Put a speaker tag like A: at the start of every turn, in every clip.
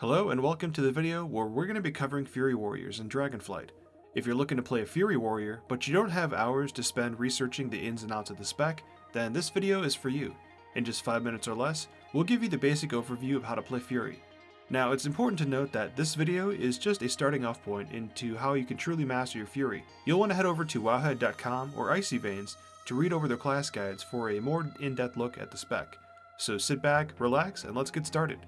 A: Hello and welcome to the video where we're going to be covering Fury Warriors in Dragonflight. If you're looking to play a Fury Warrior, but you don't have hours to spend researching the ins and outs of the spec, then this video is for you. In just 5 minutes or less, we'll give you the basic overview of how to play Fury. Now, it's important to note that this video is just a starting off point into how you can truly master your Fury. You'll want to head over to wowhead.com or Icy Veins to read over their class guides for a more in-depth look at the spec. So sit back, relax, and let's get started.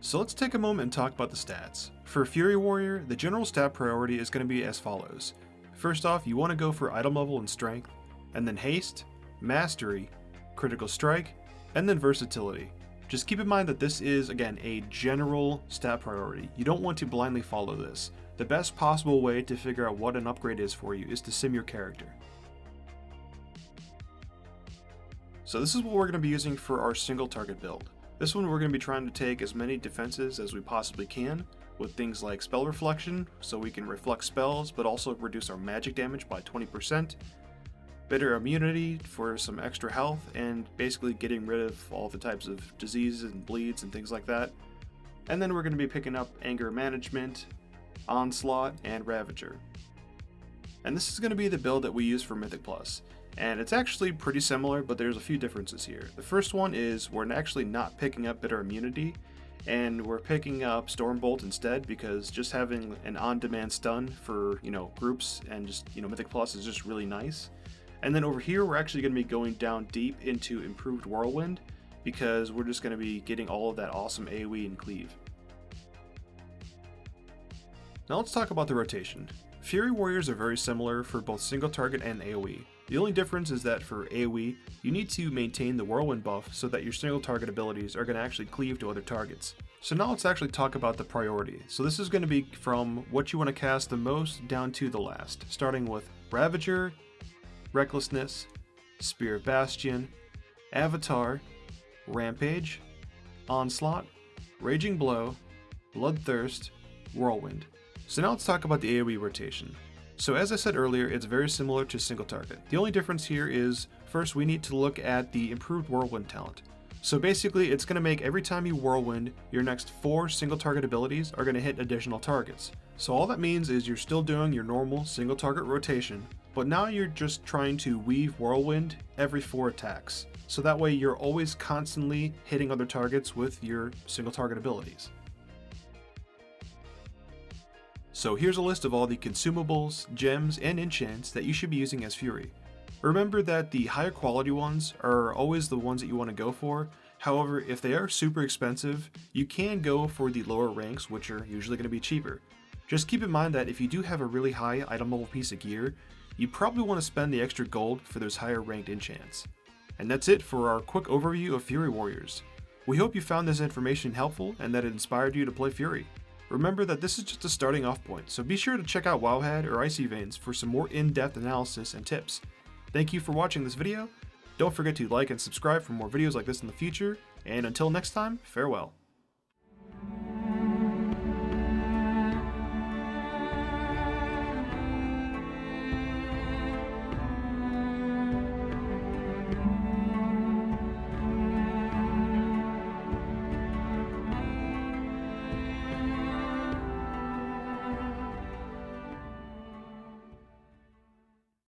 A: So let's take a moment and talk about the stats. For Fury Warrior, the general stat priority is going to be as follows. First off, you want to go for item level and strength, and then haste, mastery, critical strike, and then versatility. Just keep in mind that this is, again, a general stat priority. You don't want to blindly follow this. The best possible way to figure out what an upgrade is for you is to sim your character. So this is what we're going to be using for our single target build. This one we're going to be trying to take as many defenses as we possibly can, with things like spell reflection, so we can reflect spells but also reduce our magic damage by 20%, bitter immunity for some extra health, and basically getting rid of all the types of diseases and bleeds and things like that. And then we're going to be picking up anger management, onslaught, and ravager. And this is going to be the build that we use for Mythic Plus. And it's actually pretty similar, but there's a few differences here. The first one is we're actually not picking up bitter immunity, and we're picking up Stormbolt instead, because just having an on-demand stun for, groups and just, Mythic Plus is just really nice. And then over here, we're actually going to be going down deep into Improved Whirlwind, because we're just going to be getting all of that awesome AoE and cleave. Now let's talk about the rotation. Fury Warriors are very similar for both single target and AoE. The only difference is that for AoE, you need to maintain the Whirlwind buff so that your single target abilities are going to actually cleave to other targets. So now let's actually talk about the priority. So this is going to be from what you want to cast the most down to the last, starting with Ravager, Recklessness, Spear of Bastion, Avatar, Rampage, Onslaught, Raging Blow, Bloodthirst, Whirlwind. So now let's talk about the AoE rotation. So as I said earlier, it's very similar to single target. The only difference here is, first we need to look at the improved Whirlwind talent. So basically it's going to make every time you Whirlwind, your next 4 single target abilities are going to hit additional targets. So all that means is you're still doing your normal single target rotation, but now you're just trying to weave Whirlwind every 4 attacks. So that way you're always constantly hitting other targets with your single target abilities. So here's a list of all the consumables, gems, and enchants that you should be using as Fury. Remember that the higher quality ones are always the ones that you want to go for. However, if they are super expensive, you can go for the lower ranks, which are usually going to be cheaper. Just keep in mind that if you do have a really high item level piece of gear, you probably want to spend the extra gold for those higher ranked enchants. And that's it for our quick overview of Fury Warriors. We hope you found this information helpful and that it inspired you to play Fury. Remember that this is just a starting off point, so be sure to check out Wowhead or Icy Veins for some more in-depth analysis and tips. Thank you for watching this video. Don't forget to like and subscribe for more videos like this in the future, and until next time, farewell.